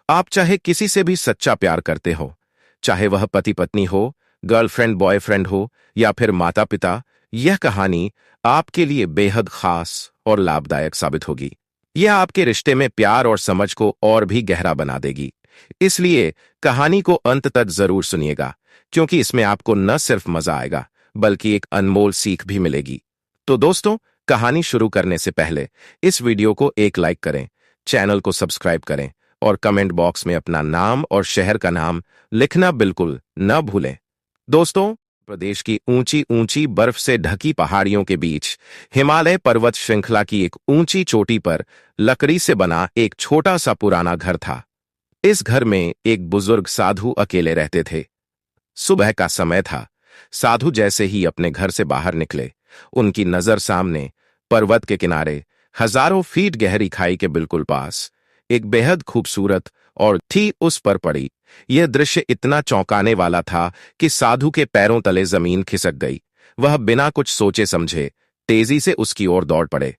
आप चाहे किसी से भी सच्चा प्यार करते हो, चाहे वह पति पत्नी हो, गर्लफ्रेंड बॉयफ्रेंड हो या फिर माता पिता, यह कहानी आपके लिए बेहद खास और लाभदायक साबित होगी। यह आपके रिश्ते में प्यार और समझ को और भी गहरा बना देगी। इसलिए कहानी को अंत तक जरूर सुनिएगा, क्योंकि इसमें आपको न सिर्फ मजा आएगा बल्कि एक अनमोल सीख भी मिलेगी। तो दोस्तों, कहानी शुरू करने से पहले इस वीडियो को एक लाइक करें, चैनल को सब्सक्राइब करें और कमेंट बॉक्स में अपना नाम और शहर का नाम लिखना बिल्कुल न भूलें। दोस्तों, प्रदेश की ऊंची ऊंची बर्फ से ढकी पहाड़ियों के बीच हिमालय पर्वत श्रृंखला की एक ऊंची चोटी पर लकड़ी से बना एक छोटा सा पुराना घर था। इस घर में एक बुजुर्ग साधु अकेले रहते थे। सुबह का समय था। साधु जैसे ही अपने घर से बाहर निकले, उनकी नजर सामने पर्वत के किनारे हजारों फीट गहरी खाई के बिल्कुल पास एक बेहद खूबसूरत और थी उस पर पड़ी। यह दृश्य इतना चौंकाने वाला था कि साधु के पैरों तले जमीन खिसक गई। वह बिना कुछ सोचे समझे तेजी से उसकी ओर दौड़ पड़े।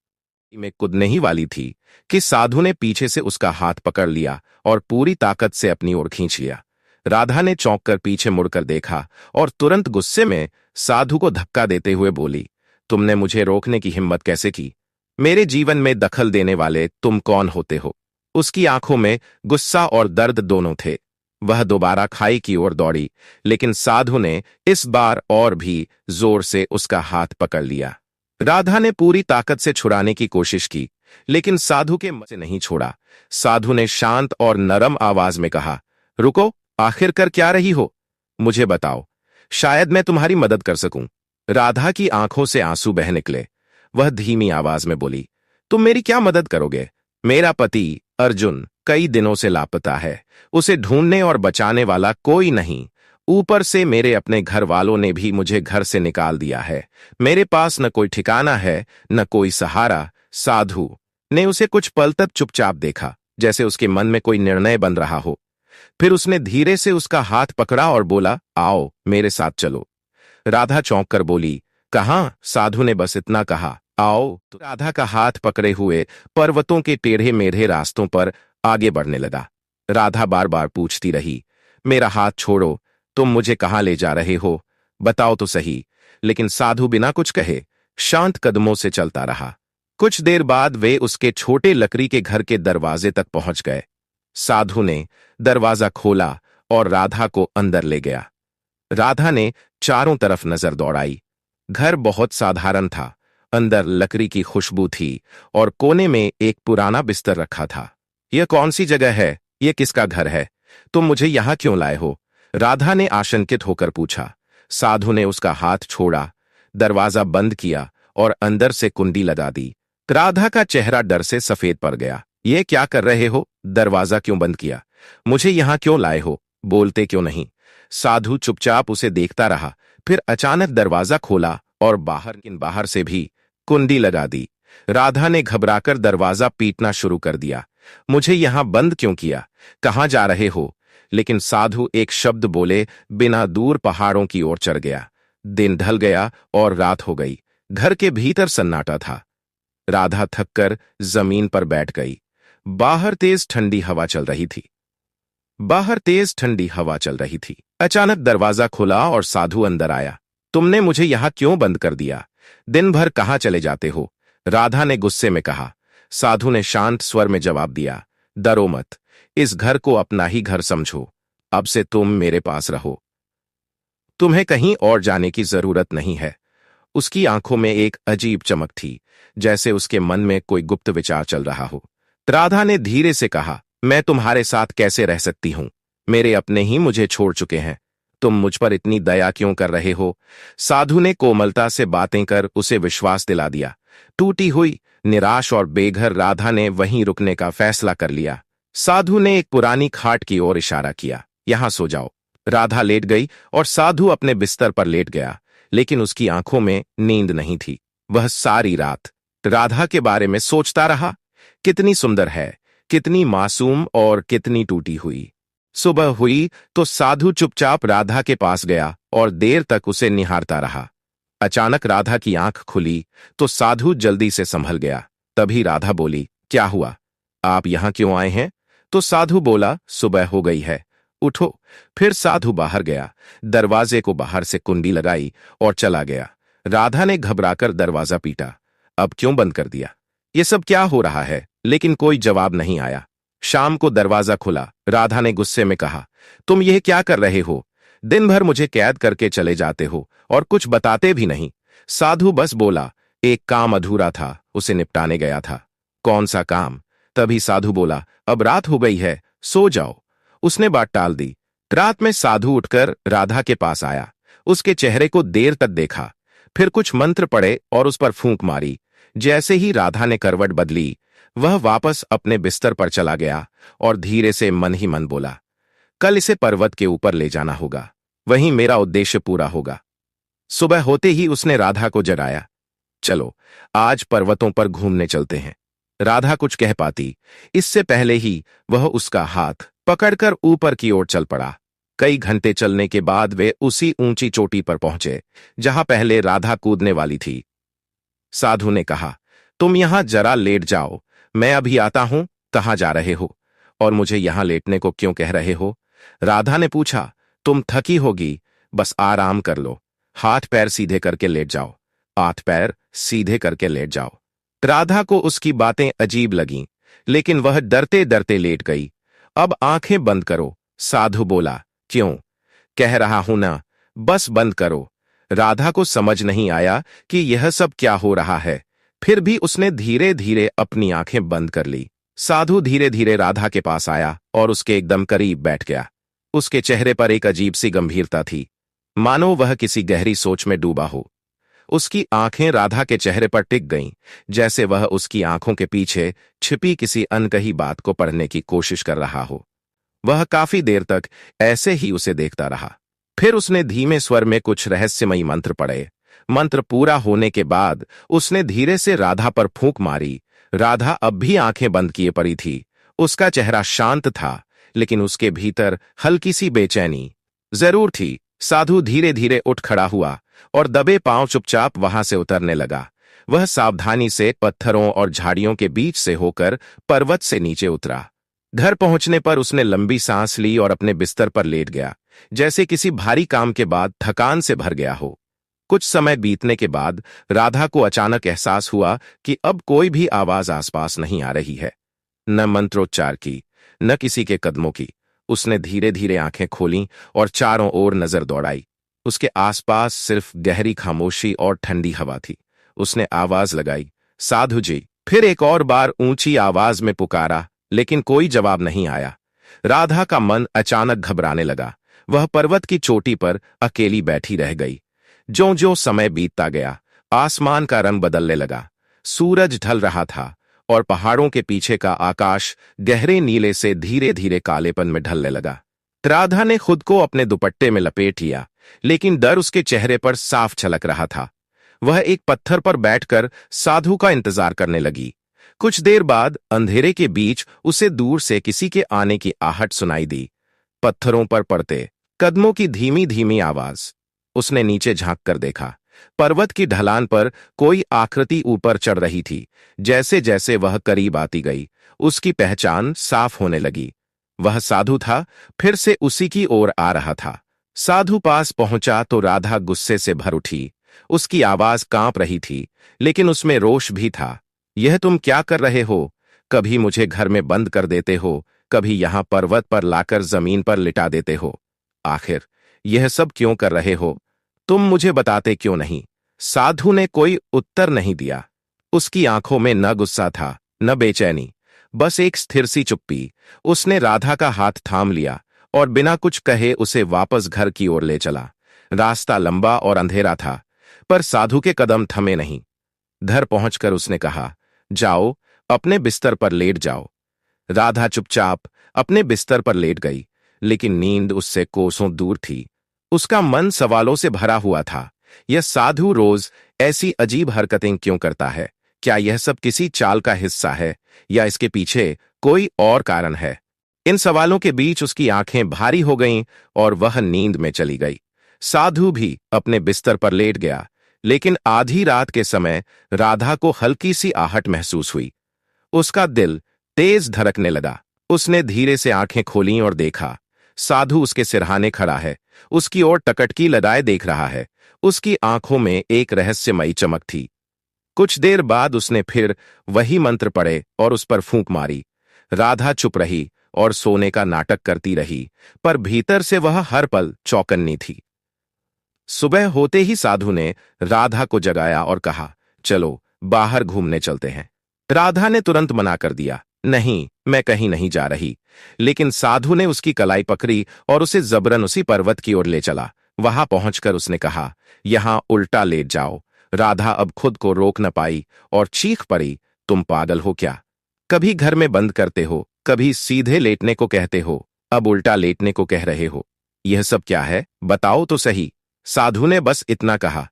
में कूदने ही वाली थी कि साधु ने पीछे से उसका हाथ पकड़ लिया और पूरी ताकत से अपनी ओर खींच लिया। राधा ने चौंक कर पीछे मुड़कर देखा और तुरंत गुस्से में साधु को धक्का देते हुए बोली, तुमने मुझे रोकने की हिम्मत कैसे की? मेरे जीवन में दखल देने वाले तुम कौन होते हो? उसकी आंखों में गुस्सा और दर्द दोनों थे। वह दोबारा खाई की ओर दौड़ी, लेकिन साधु ने इस बार और भी जोर से उसका हाथ पकड़ लिया। राधा ने पूरी ताकत से छुड़ाने की कोशिश की, लेकिन साधु के मुंह से नहीं छोड़ा। साधु ने शांत और नरम आवाज में कहा, रुको, आखिर कर क्या रही हो? मुझे बताओ, शायद मैं तुम्हारी मदद कर सकूं। राधा की आंखों से आंसू बह निकले। वह धीमी आवाज में बोली, तुम मेरी क्या मदद करोगे? मेरा पति अर्जुन कई दिनों से लापता है। उसे ढूंढने और बचाने वाला कोई नहीं। ऊपर से मेरे अपने घर वालों ने भी मुझे घर से निकाल दिया है। मेरे पास न कोई ठिकाना है, न कोई सहारा। साधु ने उसे कुछ पल तक चुपचाप देखा, जैसे उसके मन में कोई निर्णय बन रहा हो। फिर उसने धीरे से उसका हाथ पकड़ा और बोला, आओ मेरे साथ चलो। राधा चौंक कर बोली, कहाँ? साधु ने बस इतना कहा, आओ। तो राधा का हाथ पकड़े हुए पर्वतों के टेढ़े मेढ़े रास्तों पर आगे बढ़ने लगा। राधा बार बार पूछती रही, मेरा हाथ छोड़ो, तुम मुझे कहाँ ले जा रहे हो? बताओ तो सही। लेकिन साधु बिना कुछ कहे शांत कदमों से चलता रहा। कुछ देर बाद वे उसके छोटे लकड़ी के घर के दरवाजे तक पहुंच गए। साधु ने दरवाजा खोला और राधा को अंदर ले गया। राधा ने चारों तरफ नजर दौड़ाई। घर बहुत साधारण था। अंदर लकड़ी की खुशबू थी और कोने में एक पुराना बिस्तर रखा था। यह कौन सी जगह है? यह किसका घर है? तुम मुझे यहां क्यों लाए हो? राधा ने आशंकित होकर पूछा। साधु ने उसका हाथ छोड़ा, दरवाजा बंद किया और अंदर से कुंडी लगा दी। राधा का चेहरा डर से सफेद पड़ गया। ये क्या कर रहे हो? दरवाजा क्यों बंद किया? मुझे यहां क्यों लाए हो? बोलते क्यों नहीं? साधु चुपचाप उसे देखता रहा। फिर अचानक दरवाजा खोला और बाहर से भी कुंडी लगा दी। राधा ने घबराकर दरवाजा पीटना शुरू कर दिया। मुझे यहां बंद क्यों किया? कहां जा रहे हो? लेकिन साधु एक शब्द बोले बिना दूर पहाड़ों की ओर चढ़ गया। दिन ढल गया और रात हो गई। घर के भीतर सन्नाटा था। राधा थककर जमीन पर बैठ गई। बाहर तेज ठंडी हवा चल रही थी। अचानक दरवाजा खुला और साधु अंदर आया। तुमने मुझे यहां क्यों बंद कर दिया? दिन भर कहां चले जाते हो? राधा ने गुस्से में कहा। साधु ने शांत स्वर में जवाब दिया, डरो मत, इस घर को अपना ही घर समझो। अब से तुम मेरे पास रहो। तुम्हें कहीं और जाने की जरूरत नहीं है। उसकी आंखों में एक अजीब चमक थी, जैसे उसके मन में कोई गुप्त विचार चल रहा हो। राधा ने धीरे से कहा, मैं तुम्हारे साथ कैसे रह सकती हूं? मेरे अपने ही मुझे छोड़ चुके हैं। तुम मुझ पर इतनी दया क्यों कर रहे हो? साधु ने कोमलता से बातें कर उसे विश्वास दिला दिया। टूटी हुई, निराश और बेघर राधा ने वहीं रुकने का फैसला कर लिया। साधु ने एक पुरानी खाट की ओर इशारा किया, यहां सो जाओ। राधा लेट गई और साधु अपने बिस्तर पर लेट गया, लेकिन उसकी आंखों में नींद नहीं थी। वह सारी रात राधा के बारे में सोचता रहा। कितनी सुंदर है, कितनी मासूम और कितनी टूटी हुई। सुबह हुई तो साधु चुपचाप राधा के पास गया और देर तक उसे निहारता रहा। अचानक राधा की आंख खुली तो साधु जल्दी से संभल गया। तभी राधा बोली, क्या हुआ? आप यहां क्यों आए हैं? तो साधु बोला, सुबह हो गई है, उठो। फिर साधु बाहर गया, दरवाजे को बाहर से कुंडी लगाई और चला गया। राधा ने घबराकर दरवाजा पीटा। अब क्यों बंद कर दिया? ये सब क्या हो रहा है? लेकिन कोई जवाब नहीं आया। शाम को दरवाजा खुला। राधा ने गुस्से में कहा, तुम यह क्या कर रहे हो? दिन भर मुझे कैद करके चले जाते हो और कुछ बताते भी नहीं। साधु बस बोला, एक काम अधूरा था, उसे निपटाने गया था। कौन सा काम? तभी साधु बोला, अब रात हो गई है, सो जाओ। उसने बात टाल दी। रात में साधु उठकर राधा के पास आया। उसके चेहरे को देर तक देखा, फिर कुछ मंत्र पढ़े और उस पर फूंक मारी। जैसे ही राधा ने करवट बदली, वह वापस अपने बिस्तर पर चला गया और धीरे से मन ही मन बोला, कल इसे पर्वत के ऊपर ले जाना होगा, वहीं मेरा उद्देश्य पूरा होगा। सुबह होते ही उसने राधा को जगाया, चलो आज पर्वतों पर घूमने चलते हैं। राधा कुछ कह पाती, इससे पहले ही वह उसका हाथ पकड़कर ऊपर की ओर चल पड़ा। कई घंटे चलने के बाद वे उसी ऊंची चोटी पर पहुंचे जहां पहले राधा कूदने वाली थी। साधु ने कहा, तुम यहां जरा लेट जाओ, मैं अभी आता हूं। कहां जा रहे हो और मुझे यहां लेटने को क्यों कह रहे हो? राधा ने पूछा, तुम थकी होगी, बस आराम कर लो। हाथ पैर सीधे करके लेट जाओ। हाथ पैर सीधे करके लेट जाओ। राधा को उसकी बातें अजीब लगीं, लेकिन वह डरते डरते लेट गई। अब आंखें बंद करो, साधु बोला। क्यों? कह रहा हूं ना, बस बंद करो। राधा को समझ नहीं आया कि यह सब क्या हो रहा है, फिर भी उसने धीरे धीरे अपनी आंखें बंद कर ली। साधु धीरे धीरे राधा के पास आया और उसके एकदम करीब बैठ गया। उसके चेहरे पर एक अजीब सी गंभीरता थी, मानो वह किसी गहरी सोच में डूबा हो। उसकी आंखें राधा के चेहरे पर टिक गईं, जैसे वह उसकी आंखों के पीछे छिपी किसी अनकही बात को पढ़ने की कोशिश कर रहा हो। वह काफी देर तक ऐसे ही उसे देखता रहा। फिर उसने धीमे स्वर में कुछ रहस्यमयी मंत्र पढ़े। मंत्र पूरा होने के बाद उसने धीरे से राधा पर फूंक मारी। राधा अब भी आंखें बंद किए पड़ी थी। उसका चेहरा शांत था, लेकिन उसके भीतर हल्की सी बेचैनी जरूर थी। साधु धीरे धीरे उठ खड़ा हुआ और दबे पांव चुपचाप वहां से उतरने लगा। वह सावधानी से पत्थरों और झाड़ियों के बीच से होकर पर्वत से नीचे उतरा। घर पहुंचने पर उसने लंबी सांस ली और अपने बिस्तर पर लेट गया, जैसे किसी भारी काम के बाद थकान से भर गया हो। कुछ समय बीतने के बाद राधा को अचानक एहसास हुआ कि अब कोई भी आवाज आसपास नहीं आ रही है, न मंत्रोच्चार की, न किसी के कदमों की। उसने धीरे धीरे आंखें खोलीं और चारों ओर नजर दौड़ाई। उसके आसपास सिर्फ गहरी खामोशी और ठंडी हवा थी। उसने आवाज लगाई, साधु जी। फिर एक और बार ऊंची आवाज में पुकारा, लेकिन कोई जवाब नहीं आया। राधा का मन अचानक घबराने लगा। वह पर्वत की चोटी पर अकेली बैठी रह गई। ज्यों-ज्यों समय बीतता गया, आसमान का रंग बदलने लगा। सूरज ढल रहा था और पहाड़ों के पीछे का आकाश गहरे नीले से धीरे धीरे कालेपन में ढलने लगा। राधा ने खुद को अपने दुपट्टे में लपेट लिया, लेकिन डर उसके चेहरे पर साफ झलक रहा था। वह एक पत्थर पर बैठकर साधु का इंतजार करने लगी। कुछ देर बाद अंधेरे के बीच उसे दूर से किसी के आने की आहट सुनाई दी। पत्थरों पर पड़ते कदमों की धीमी धीमी आवाज। उसने नीचे झांक कर देखा। पर्वत की ढलान पर कोई आकृति ऊपर चढ़ रही थी। जैसे जैसे वह करीब आती गई, उसकी पहचान साफ होने लगी। वह साधु था, फिर से उसी की ओर आ रहा था। साधु पास पहुंचा तो राधा गुस्से से भर उठी। उसकी आवाज कांप रही थी, लेकिन उसमें रोष भी था। यह तुम क्या कर रहे हो? कभी मुझे घर में बंद कर देते हो, कभी यहां पर्वत पर लाकर जमीन पर लिटा देते हो। आखिर यह सब क्यों कर रहे हो? तुम मुझे बताते क्यों नहीं? साधु ने कोई उत्तर नहीं दिया। उसकी आंखों में न गुस्सा था, न बेचैनी, बस एक स्थिर सी चुप्पी। उसने राधा का हाथ थाम लिया और बिना कुछ कहे उसे वापस घर की ओर ले चला। रास्ता लंबा और अंधेरा था, पर साधु के कदम थमे नहीं। घर पहुंचकर उसने कहा, जाओ, अपने बिस्तर पर लेट जाओ। राधा चुपचाप अपने बिस्तर पर लेट गई, लेकिन नींद उससे कोसों दूर थी। उसका मन सवालों से भरा हुआ था। यह साधु रोज ऐसी अजीब हरकतें क्यों करता है? क्या यह सब किसी चाल का हिस्सा है, या इसके पीछे कोई और कारण है? इन सवालों के बीच उसकी आंखें भारी हो गईं और वह नींद में चली गई। साधु भी अपने बिस्तर पर लेट गया, लेकिन आधी रात के समय राधा को हल्की सी आहट महसूस हुई। उसका दिल तेज धड़कने लगा। उसने धीरे से आंखें खोलीं और देखा। साधु उसके सिरहाने खड़ा है, उसकी ओर टकटकी लगाए देख रहा है। उसकी आंखों में एक रहस्यमयी चमक थी। कुछ देर बाद उसने फिर वही मंत्र पढ़े और उस पर फूंक मारी। राधा चुप रही और सोने का नाटक करती रही, पर भीतर से वह हर पल चौकन्नी थी। सुबह होते ही साधु ने राधा को जगाया और कहा, चलो बाहर घूमने चलते हैं। राधा ने तुरंत मना कर दिया, नहीं, मैं कहीं नहीं जा रही। लेकिन साधु ने उसकी कलाई पकड़ी और उसे जबरन उसी पर्वत की ओर ले चला। वहां पहुंचकर उसने कहा, यहां उल्टा लेट जाओ। राधा अब खुद को रोक न पाई और चीख पड़ी, तुम पागल हो क्या? कभी घर में बंद करते हो, कभी सीधे लेटने को कहते हो, अब उल्टा लेटने को कह रहे हो। यह सब क्या है, बताओ तो सही। साधु ने बस इतना कहा,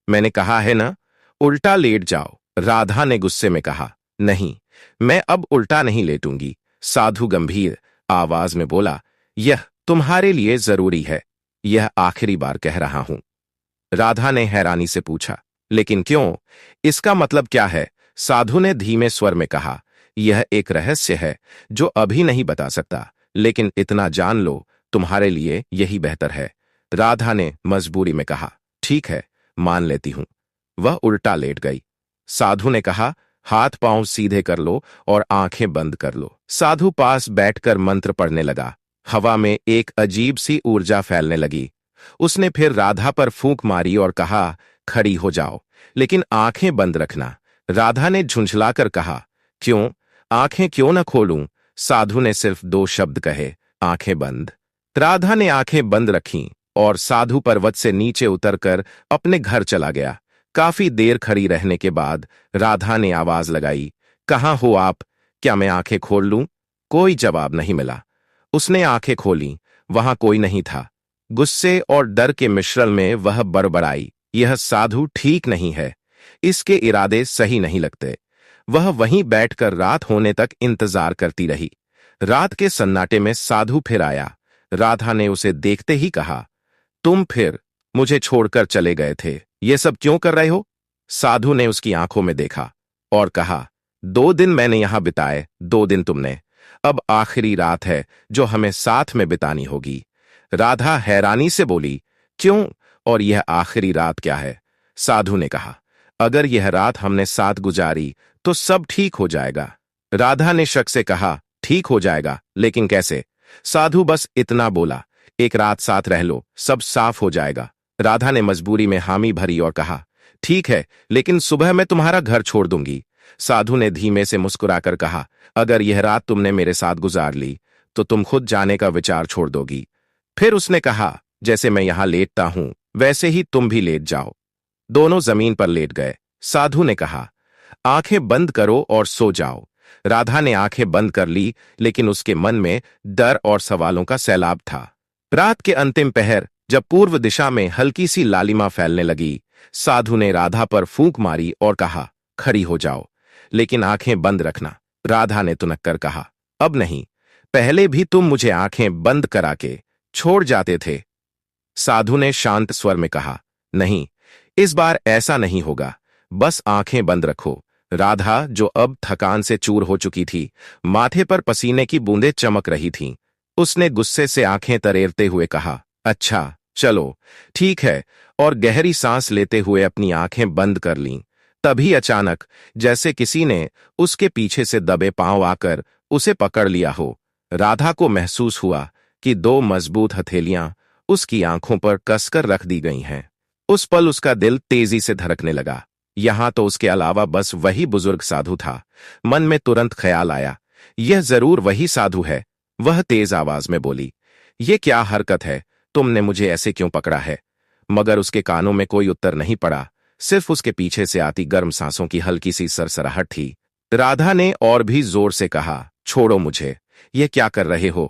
मैंने कहा है ना, उल्टा लेट जाओ। राधा ने गुस्से में कहा, नहीं, मैं अब उल्टा नहीं लेटूंगी। साधु गंभीर आवाज में बोला, यह तुम्हारे लिए जरूरी है, यह आखिरी बार कह रहा हूं। राधा ने हैरानी से पूछा, लेकिन क्यों? इसका मतलब क्या है? साधु ने धीमे स्वर में कहा, यह एक रहस्य है जो अभी नहीं बता सकता, लेकिन इतना जान लो, तुम्हारे लिए यही बेहतर है। राधा ने मजबूरी में कहा, ठीक है, मान लेती हूं। वह उल्टा लेट गई। साधु ने कहा, हाथ पांव सीधे कर लो और आंखें बंद कर लो। साधु पास बैठकर मंत्र पढ़ने लगा। हवा में एक अजीब सी ऊर्जा फैलने लगी। उसने फिर राधा पर फूंक मारी और कहा, खड़ी हो जाओ, लेकिन आंखें बंद रखना। राधा ने झुंझलाकर कहा, क्यों? आंखें क्यों न खोलूं? साधु ने सिर्फ 2 शब्द कहे, आंखें बंद। राधा ने आंखें बंद रखीं और साधु पर्वत से नीचे उतरकर अपने घर चला गया। काफी देर खड़ी रहने के बाद राधा ने आवाज लगाई, कहाँ हो आप? क्या मैं आंखें खोल लूं? कोई जवाब नहीं मिला। उसने आंखें खोलीं, वहां कोई नहीं था। गुस्से और डर के मिश्रण में वह बड़बड़ाई, यह साधु ठीक नहीं है, इसके इरादे सही नहीं लगते। वह वहीं बैठकर रात होने तक इंतजार करती रही। रात के सन्नाटे में साधु फिर आया। राधा ने उसे देखते ही कहा, तुम फिर मुझे छोड़कर चले गए थे, ये सब क्यों कर रहे हो? साधु ने उसकी आंखों में देखा और कहा, 2 दिन मैंने यहां बिताए, 2 दिन तुमने। अब आखिरी रात है जो हमें साथ में बितानी होगी। राधा हैरानी से बोली, क्यों? और यह आखिरी रात क्या है? साधु ने कहा, अगर यह रात हमने साथ गुजारी तो सब ठीक हो जाएगा। राधा ने शक से कहा, ठीक हो जाएगा, लेकिन कैसे? साधु बस इतना बोला, एक रात साथ रह लो, सब साफ हो जाएगा। राधा ने मजबूरी में हामी भरी और कहा, ठीक है, लेकिन सुबह मैं तुम्हारा घर छोड़ दूंगी। साधु ने धीमे से मुस्कुराकर कहा, अगर यह रात तुमने मेरे साथ गुजार ली तो तुम खुद जाने का विचार छोड़ दोगी। फिर उसने कहा, जैसे मैं यहां लेटता हूं वैसे ही तुम भी लेट जाओ। दोनों जमीन पर लेट गए। साधु ने कहा, आंखें बंद करो और सो जाओ। राधा ने आंखें बंद कर ली, लेकिन उसके मन में डर और सवालों का सैलाब था। रात के अंतिम पहर, जब पूर्व दिशा में हल्की सी लालिमा फैलने लगी, साधु ने राधा पर फूंक मारी और कहा, खड़ी हो जाओ, लेकिन आंखें बंद रखना। राधा ने तुनक कर कहा, अब नहीं, पहले भी तुम मुझे आंखें बंद करा के छोड़ जाते थे। साधु ने शांत स्वर में कहा, नहीं, इस बार ऐसा नहीं होगा, बस आंखें बंद रखो। राधा, जो अब थकान से चूर हो चुकी थी, माथे पर पसीने की बूंदें चमक रही थीं। उसने गुस्से से आंखें तरेरते हुए कहा, अच्छा, चलो, ठीक है, और गहरी सांस लेते हुए अपनी आंखें बंद कर लीं। तभी अचानक, जैसे किसी ने उसके पीछे से दबे पांव आकर उसे पकड़ लिया हो, राधा को महसूस हुआ कि 2 मजबूत हथेलियां उसकी आंखों पर कसकर रख दी गई हैं। उस पल उसका दिल तेजी से धड़कने लगा। यहां तो उसके अलावा बस वही बुजुर्ग साधु था। मन में तुरंत ख्याल आया, यह जरूर वही साधु है। वह तेज आवाज में बोली, ये क्या हरकत है, तुमने मुझे ऐसे क्यों पकड़ा है? मगर उसके कानों में कोई उत्तर नहीं पड़ा, सिर्फ उसके पीछे से आती गर्म सांसों की हल्की सी सरसराहट थी। राधा ने और भी जोर से कहा, छोड़ो मुझे, ये क्या कर रहे हो?